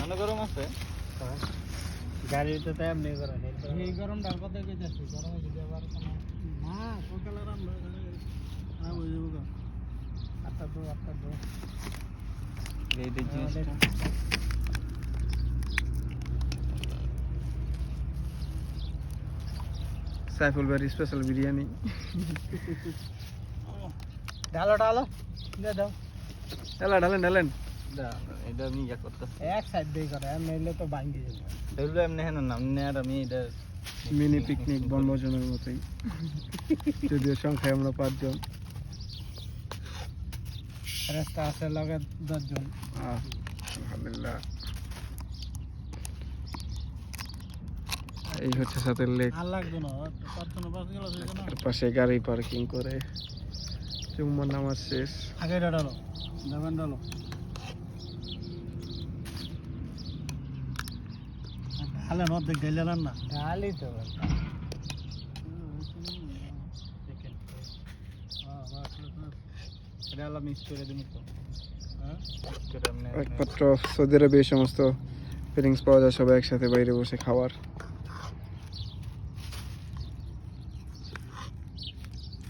মনে গরম আছে গাড়িতে তো এমনি গরম এই গরমটা কত গেছে গরমে যদি আবার কোনো না সকালে রান্না হ্যাঁ বুঝে যাবো আটটা দো এই জিনিসটা সাইফুল ভাইয়ের স্পেশাল বিরিয়ানি ঢালো দিয়ে দাও ঢালেন ঢালেন এটা আমি ইয়া করতেছি এক সাইড দিয়ে করে নইলে তো ভাঙ্গি যাবে এগুলো এমনি হেন নাম আর আমি এটা মিনি পিকনিক বনভোজনের মতোই যদিও সংখ্যায় আমরা 5 জন রাস্তা আছে লগে 10 জন আলহামদুলিল্লাহ এই হচ্ছে সাথের লেক আর লাগবে না পাঁচজন পাঁচ গেল সেজন্য এর পাশে গাড়ি পার্কিং করে জুম্মার নামাজ শেষ আগে ডালো যাবেন ডালো ঢালে অর্ধেক ঢেলেন না ঢালি তো এটা আলাদা মিক্স করে দিন তো হ্যাঁ করে এমনি একমাত্র সৌদি আরবে এই সমস্ত ফিলিংস পাওয়া যায় সবাই একসাথে বাইরে বসে খাওয়ার